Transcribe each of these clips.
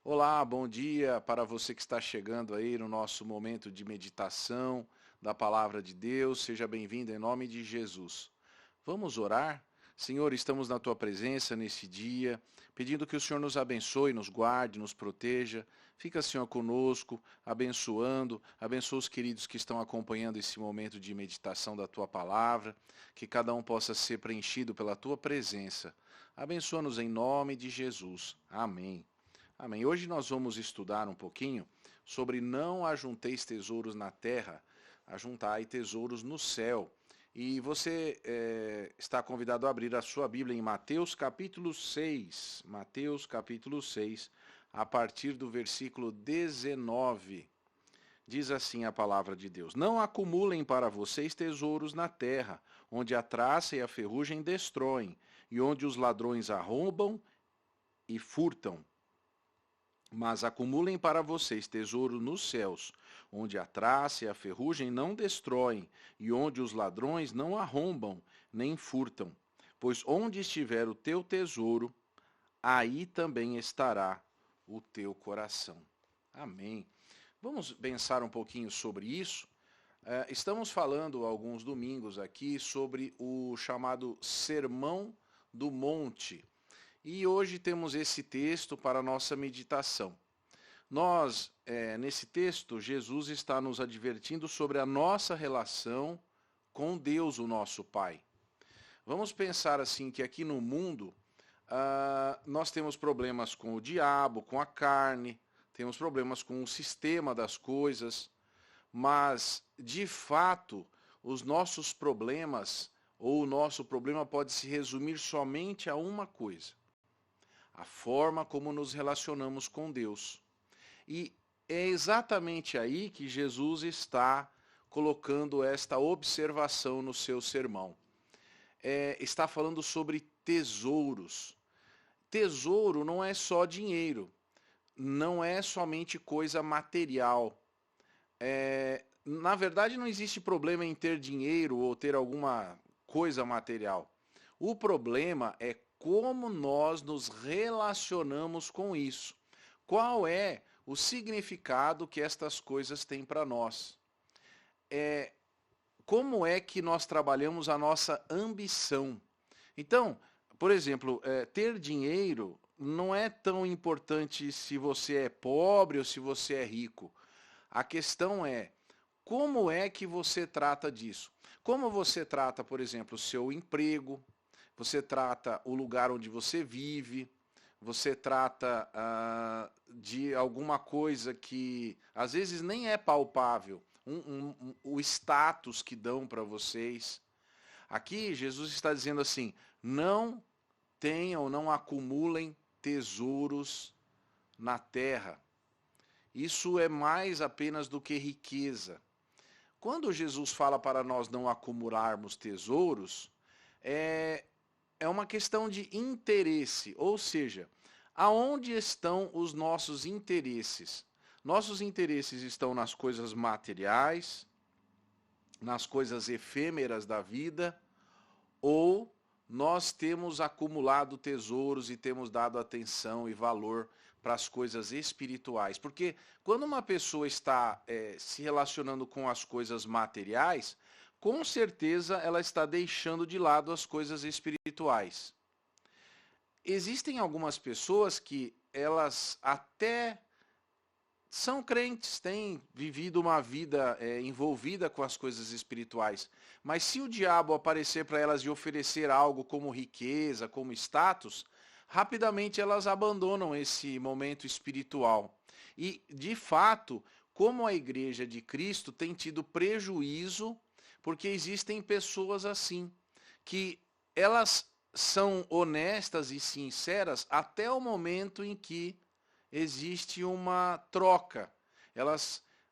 Olá, bom dia para você que está chegando aí no nosso momento de meditação da palavra de Deus. Seja bem-vindo em nome de Jesus. Vamos orar? Senhor, estamos na tua presença nesse dia, pedindo que o Senhor nos abençoe, nos guarde, nos proteja. Fica, Senhor, conosco, abençoando, abençoa os queridos que estão acompanhando esse momento de meditação da tua palavra, que cada um possa ser preenchido pela tua presença. Abençoa-nos em nome de Jesus. Amém. Amém. Hoje nós vamos estudar um pouquinho sobre não ajunteis tesouros na terra, ajuntai tesouros no céu. E você está convidado a abrir a sua Bíblia em Mateus capítulo 6. Mateus capítulo 6, a partir do versículo 19. Diz assim a palavra de Deus: Não acumulem para vocês tesouros na terra, onde a traça e a ferrugem destroem, e onde os ladrões arrombam e furtam. Mas acumulem para vocês tesouro nos céus, onde a traça e a ferrugem não destroem, e onde os ladrões não arrombam, nem furtam. Pois onde estiver o teu tesouro, aí também estará o teu coração. Amém. Vamos pensar um pouquinho sobre isso. Estamos falando alguns domingos aqui sobre o chamado Sermão do Monte. E hoje temos esse texto para a nossa meditação. Nesse texto, Jesus está nos advertindo sobre a nossa relação com Deus, o nosso Pai. Vamos pensar assim que aqui no mundo nós temos problemas com o diabo, com a carne, temos problemas com o sistema das coisas, mas de fato os nossos problemas ou o nosso problema pode se resumir somente a uma coisa: a forma como nos relacionamos com Deus. E é exatamente aí que Jesus está colocando esta observação no seu sermão. Está falando sobre tesouros. Tesouro não é só dinheiro, não é somente coisa material. Na verdade, não existe problema em ter dinheiro ou ter alguma coisa material. O problema é como nós nos relacionamos com isso. Qual é o significado que estas coisas têm para nós? Como é que nós trabalhamos a nossa ambição? Então, por exemplo, ter dinheiro não é tão importante se você é pobre ou se você é rico. A questão é, como é que você trata disso? Como você trata, por exemplo, o seu emprego, você trata o lugar onde você vive, você trata de alguma coisa que às vezes nem é palpável, o status que dão para vocês. Aqui Jesus está dizendo assim: não tenham, não acumulem tesouros na terra. Isso é mais apenas do que riqueza. Quando Jesus fala para nós não acumularmos tesouros, é uma questão de interesse, ou seja, aonde estão os nossos interesses? Nossos interesses estão nas coisas materiais, nas coisas efêmeras da vida, ou nós temos acumulado tesouros e temos dado atenção e valor para as coisas espirituais? Porque quando uma pessoa está se relacionando com as coisas materiais, com certeza ela está deixando de lado as coisas espirituais. Existem algumas pessoas que elas até são crentes, têm vivido uma vida envolvida com as coisas espirituais, mas se o diabo aparecer para elas e oferecer algo como riqueza, como status, rapidamente elas abandonam esse momento espiritual. E, de fato, como a igreja de Cristo tem tido prejuízo, porque existem pessoas assim, que elas são honestas e sinceras até o momento em que existe uma troca.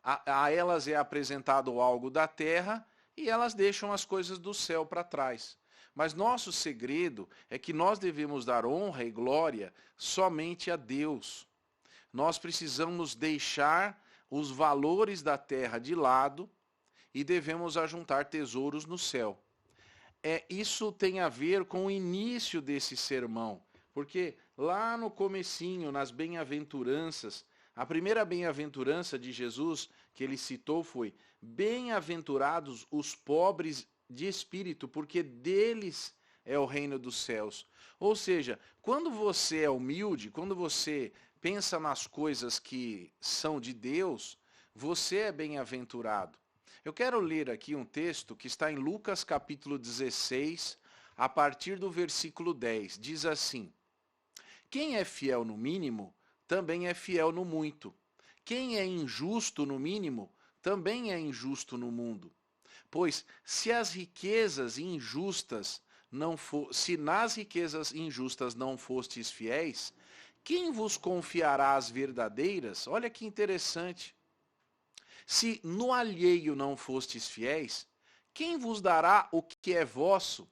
A elas é apresentado algo da terra e elas deixam as coisas do céu para trás. Mas nosso segredo é que nós devemos dar honra e glória somente a Deus. Nós precisamos deixar os valores da terra de lado e devemos ajuntar tesouros no céu. Isso tem a ver com o início desse sermão, porque Lá no comecinho, nas bem-aventuranças, a primeira bem-aventurança de Jesus que ele citou foi: bem-aventurados os pobres de espírito, porque deles é o reino dos céus. Ou seja, quando você é humilde, quando você pensa nas coisas que são de Deus, você é bem-aventurado. Eu quero ler aqui um texto que está em Lucas capítulo 16, a partir do versículo 10. Diz assim: quem é fiel no mínimo, também é fiel no muito. Quem é injusto no mínimo, também é injusto no mundo. Pois se as riquezas injustas não for, se nas riquezas injustas não fostes fiéis, quem vos confiará as verdadeiras? Olha que interessante. Se no alheio não fostes fiéis, quem vos dará o que é vosso?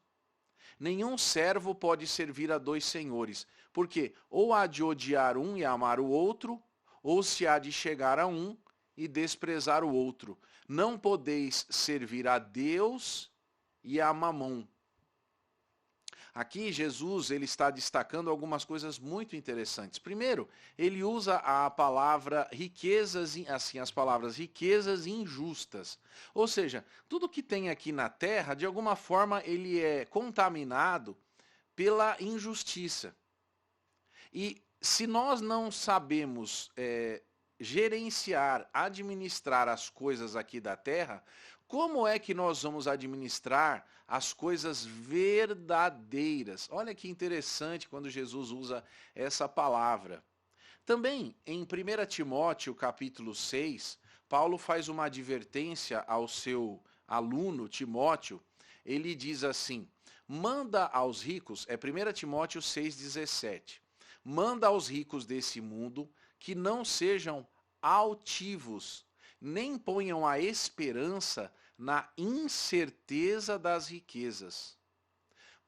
Nenhum servo pode servir a dois senhores, porque ou há de odiar um e amar o outro, ou se há de chegar a um e desprezar o outro. Não podeis servir a Deus e a Mamon. Aqui Jesus ele está destacando algumas coisas muito interessantes. Primeiro, ele usa a palavra riquezas, assim, as palavras riquezas injustas. Ou seja, tudo que tem aqui na terra, de alguma forma, ele é contaminado pela injustiça. E se nós não sabemos gerenciar, administrar as coisas aqui da terra, como é que nós vamos administrar as coisas verdadeiras? Olha que interessante quando Jesus usa essa palavra. Também em 1 Timóteo capítulo 6, Paulo faz uma advertência ao seu aluno Timóteo. Ele diz assim: manda aos ricos, é 1 Timóteo 6,17. Manda aos ricos desse mundo que não sejam altivos, nem ponham a esperança na incerteza das riquezas,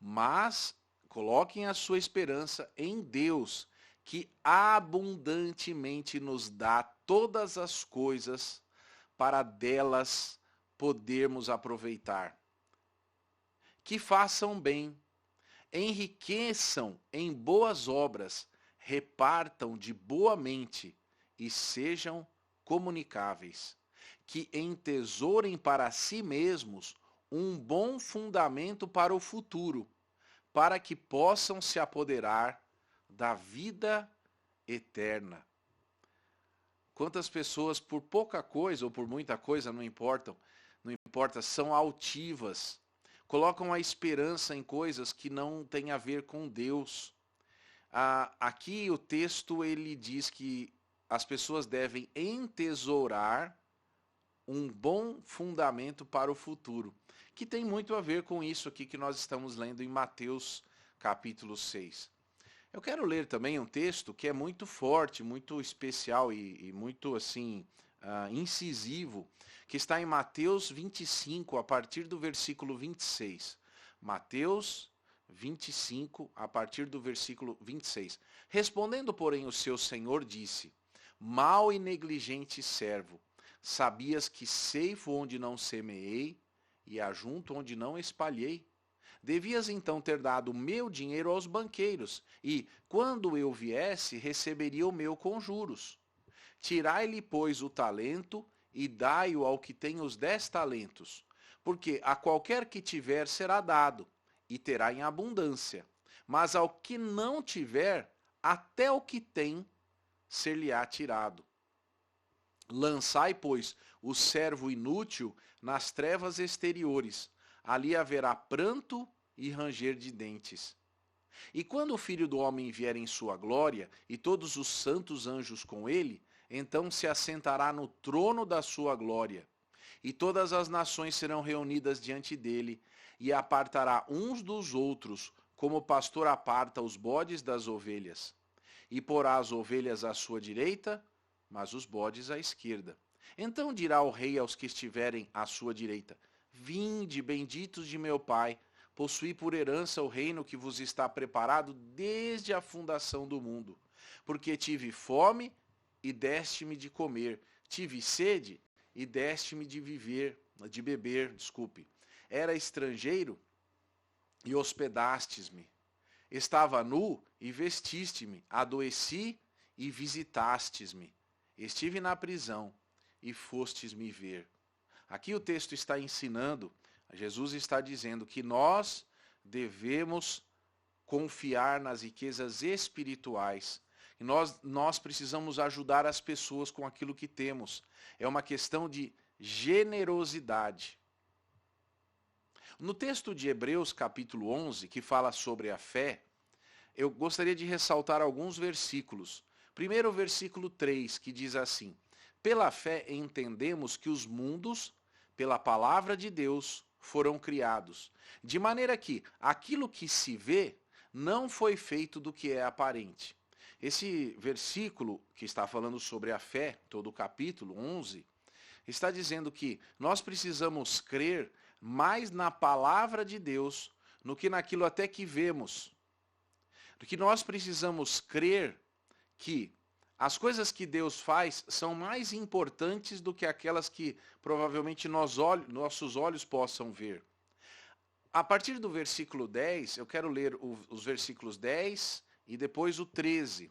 mas coloquem a sua esperança em Deus, que abundantemente nos dá todas as coisas para delas podermos aproveitar. Que façam bem, enriqueçam em boas obras, repartam de boa mente e sejam comunicáveis. Que entesourem para si mesmos um bom fundamento para o futuro, para que possam se apoderar da vida eterna. Quantas pessoas por pouca coisa ou por muita coisa, não importa, são altivas, colocam a esperança em coisas que não têm a ver com Deus. Aqui o texto ele diz que as pessoas devem entesourar um bom fundamento para o futuro, que tem muito a ver com isso aqui que nós estamos lendo em Mateus capítulo 6. Eu quero ler também um texto que é muito forte, muito especial e muito assim incisivo, que está em Mateus 25, a partir do versículo 26. Mateus 25, a partir do versículo 26. Respondendo, porém, o seu senhor disse: mau e negligente servo, sabias que ceifo onde não semeei e ajunto onde não espalhei? Devias então ter dado o meu dinheiro aos banqueiros, e, quando eu viesse, receberia o meu com juros. Tirai-lhe, pois, o talento, e dai-o ao que tem os 10 talentos. Porque a qualquer que tiver será dado, e terá em abundância. Mas ao que não tiver, até o que tem ser-lhe-á tirado. Lançai, pois, o servo inútil nas trevas exteriores. Ali haverá pranto e ranger de dentes. E quando o Filho do Homem vier em sua glória, e todos os santos anjos com ele, então se assentará no trono da sua glória. E todas as nações serão reunidas diante dele, e apartará uns dos outros, como o pastor aparta os bodes das ovelhas. E porá as ovelhas à sua direita, mas os bodes à esquerda. Então dirá o rei aos que estiverem à sua direita: vinde, benditos de meu Pai, possuí por herança o reino que vos está preparado desde a fundação do mundo. Porque tive fome e deste-me de comer, tive sede e deste-me de beber. Era estrangeiro e hospedastes-me, Estava nu e vestiste-me, adoeci e visitastes-me. Estive na prisão e fostes me ver. Aqui o texto está ensinando, Jesus está dizendo que nós devemos confiar nas riquezas espirituais. E nós precisamos ajudar as pessoas com aquilo que temos. É uma questão de generosidade. No texto de Hebreus, capítulo 11, que fala sobre a fé, eu gostaria de ressaltar alguns versículos. Primeiro, o versículo 3, que diz assim: pela fé entendemos que os mundos, pela palavra de Deus, foram criados, de maneira que aquilo que se vê não foi feito do que é aparente. Esse versículo, que está falando sobre a fé, todo o capítulo 11, está dizendo que nós precisamos crer mais na palavra de Deus do que naquilo até que vemos. Do que nós precisamos crer que as coisas que Deus faz são mais importantes do que aquelas que provavelmente nossos olhos possam ver. A partir do versículo 10, eu quero ler os versículos 10 e depois o 13.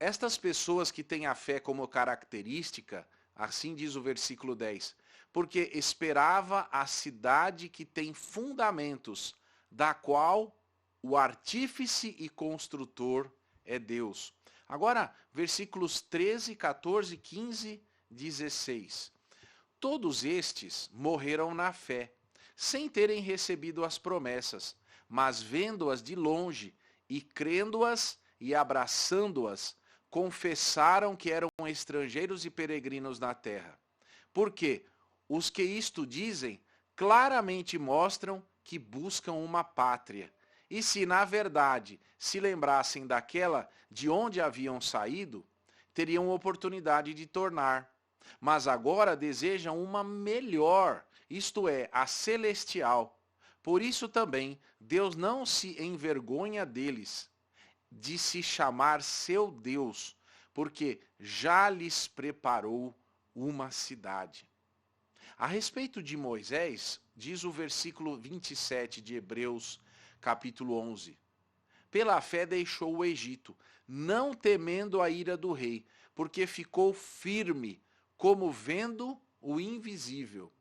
Estas pessoas que têm a fé como característica, assim diz o versículo 10, porque esperava a cidade que tem fundamentos, da qual o artífice e construtor é Deus. Agora, versículos 13, 14, 15, 16. Todos estes morreram na fé, sem terem recebido as promessas, mas vendo-as de longe e crendo-as e abraçando-as, confessaram que eram estrangeiros e peregrinos na terra. Porque os que isto dizem claramente mostram que buscam uma pátria. E se, na verdade, se lembrassem daquela de onde haviam saído, teriam oportunidade de tornar. Mas agora desejam uma melhor, isto é, a celestial. Por isso também Deus não se envergonha deles, de se chamar seu Deus, porque já lhes preparou uma cidade. A respeito de Moisés, diz o versículo 27 de Hebreus, capítulo 11. Pela fé deixou o Egito, não temendo a ira do rei, porque ficou firme, como vendo o invisível.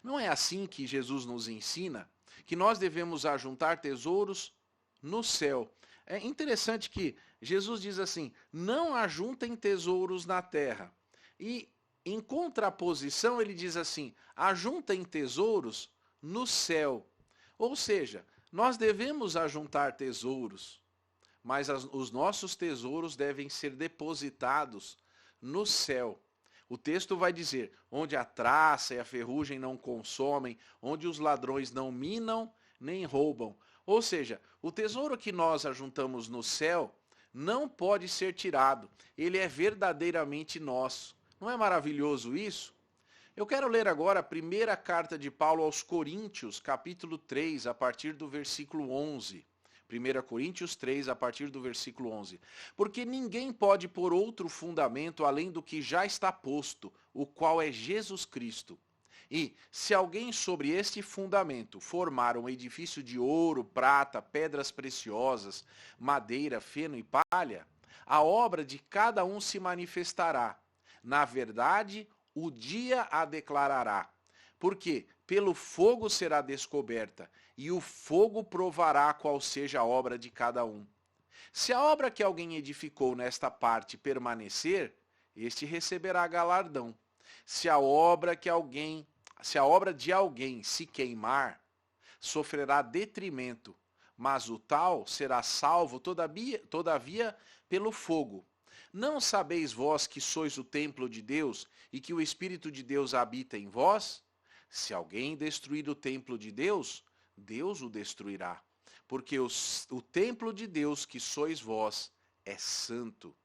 Não é assim que Jesus nos ensina que nós devemos ajuntar tesouros no céu. É interessante que Jesus diz assim: não ajuntem tesouros na terra. E em contraposição ele diz assim: ajuntem tesouros no céu. Ou seja, nós devemos ajuntar tesouros, mas os nossos tesouros devem ser depositados no céu. O texto vai dizer: onde a traça e a ferrugem não consomem, onde os ladrões não minam nem roubam. Ou seja, o tesouro que nós ajuntamos no céu não pode ser tirado. Ele é verdadeiramente nosso. Não é maravilhoso isso? Eu quero ler agora a primeira carta de Paulo aos Coríntios, capítulo 3, a partir do versículo 11. 1 Coríntios 3, a partir do versículo 11. Porque ninguém pode pôr outro fundamento além do que já está posto, o qual é Jesus Cristo. E, se alguém sobre este fundamento formar um edifício de ouro, prata, pedras preciosas, madeira, feno e palha, a obra de cada um se manifestará. Na verdade, o dia a declarará, porque pelo fogo será descoberta, e o fogo provará qual seja a obra de cada um. Se a obra que alguém edificou nesta parte permanecer, este receberá galardão. Se a obra de alguém se queimar, sofrerá detrimento, mas o tal será salvo todavia pelo fogo. Não sabeis vós que sois o templo de Deus e que o Espírito de Deus habita em vós? Se alguém destruir o templo de Deus, Deus o destruirá. Porque o templo de Deus que sois vós é santo.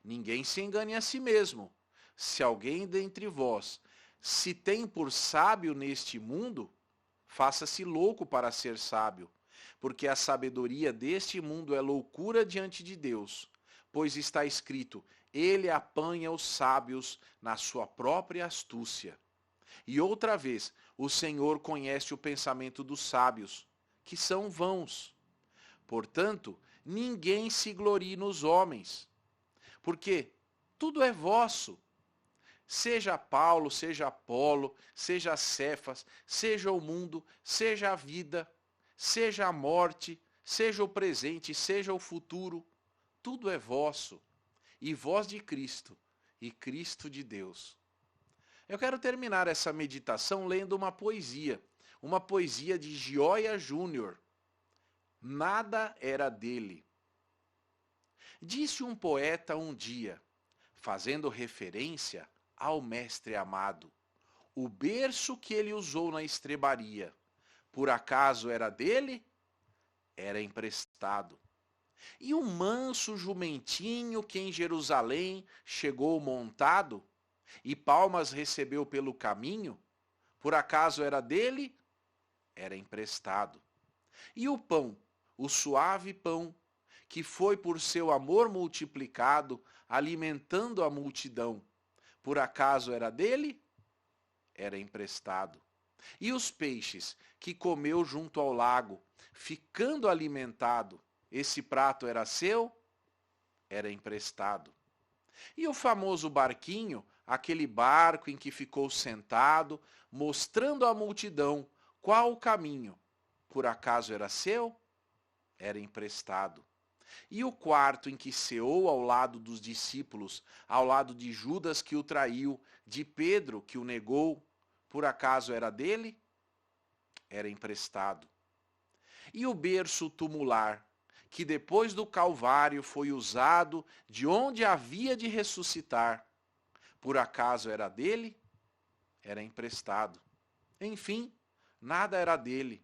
Ninguém se engane a si mesmo. Se alguém dentre vós se tem por sábio neste mundo, faça-se louco para ser sábio. Porque a sabedoria deste mundo é loucura diante de Deus. Pois está escrito: ele apanha os sábios na sua própria astúcia. E outra vez, o Senhor conhece o pensamento dos sábios, que são vãos. Portanto, ninguém se glorie nos homens, porque tudo é vosso. Seja Paulo, seja Apolo, seja Cefas, seja o mundo, seja a vida, seja a morte, seja o presente, seja o futuro, tudo é vosso, e vós de Cristo, e Cristo de Deus. Eu quero terminar essa meditação lendo uma poesia de Gioia Júnior. Nada era dele. Disse um poeta um dia, fazendo referência ao mestre amado, o berço que ele usou na estrebaria, por acaso era dele? Era emprestado. E o manso jumentinho que em Jerusalém chegou montado, e palmas recebeu pelo caminho, por acaso era dele? Era emprestado. E o pão, o suave pão, que foi por seu amor multiplicado, alimentando a multidão, por acaso era dele? Era emprestado. E os peixes, que comeu junto ao lago, ficando alimentado, esse prato era seu? Era emprestado. E o famoso barquinho, aquele barco em que ficou sentado, mostrando à multidão qual o caminho, por acaso era seu? Era emprestado. E o quarto em que ceou ao lado dos discípulos, ao lado de Judas que o traiu, de Pedro que o negou, por acaso era dele? Era emprestado. E o berço tumular, que depois do Calvário foi usado de onde havia de ressuscitar, por acaso era dele? Era emprestado. Enfim, nada era dele.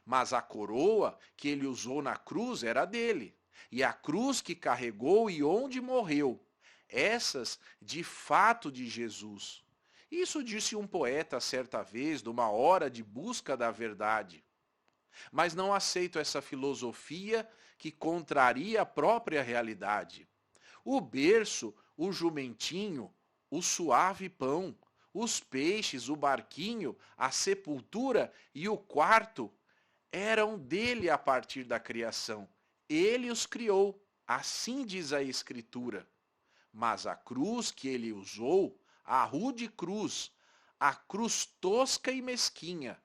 Mas a coroa que ele usou na cruz era dele. E a cruz que carregou e onde morreu, essas de fato de Jesus. Isso disse um poeta certa vez, numa hora de busca da verdade. Mas não aceito essa filosofia que contraria a própria realidade. O berço, o jumentinho, o suave pão, os peixes, o barquinho, a sepultura e o quarto eram dele a partir da criação. Ele os criou, assim diz a Escritura. Mas a cruz que ele usou, a rude cruz, a cruz tosca e mesquinha,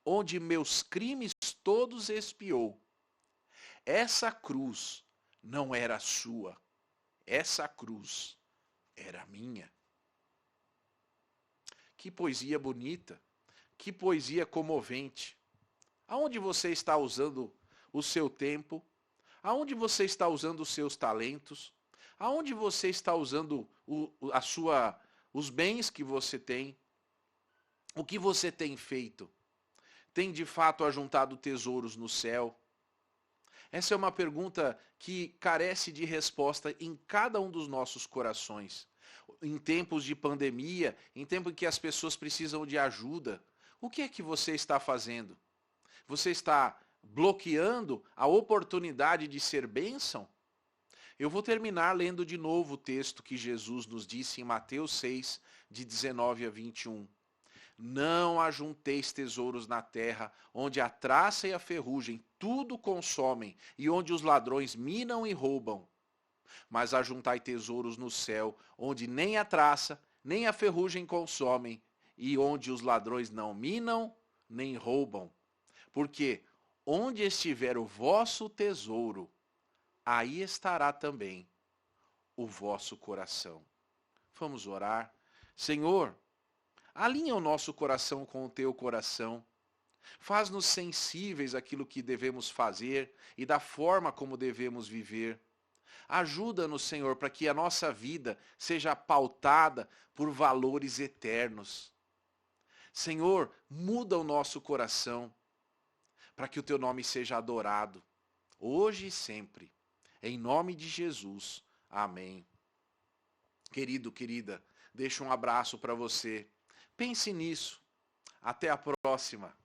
onde meus crimes todos expiou, essa cruz não era sua, essa cruz era minha. Que poesia bonita, que poesia comovente. Aonde você está usando o seu tempo? Aonde você está usando os seus talentos? Aonde você está usando os bens que você tem? O que você tem feito? Tem de fato ajuntado tesouros no céu? Essa é uma pergunta que carece de resposta em cada um dos nossos corações. Em tempos de pandemia, em tempo em que as pessoas precisam de ajuda, o que é que você está fazendo? Você está bloqueando a oportunidade de ser bênção? Eu vou terminar lendo de novo o texto que Jesus nos disse em Mateus 6, de 19 a 21. Não ajunteis tesouros na terra, onde a traça e a ferrugem tudo consomem, e onde os ladrões minam e roubam. Mas ajuntai tesouros no céu, onde nem a traça, nem a ferrugem consomem, e onde os ladrões não minam, nem roubam. Porque onde estiver o vosso tesouro, aí estará também o vosso coração. Vamos orar. Senhor, alinha o nosso coração com o teu coração. Faz-nos sensíveis àquilo que devemos fazer e da forma como devemos viver. Ajuda-nos, Senhor, para que a nossa vida seja pautada por valores eternos. Senhor, muda o nosso coração para que o teu nome seja adorado, hoje e sempre. Em nome de Jesus. Amém. Querido, querida, deixo um abraço para você. Pense nisso. Até a próxima.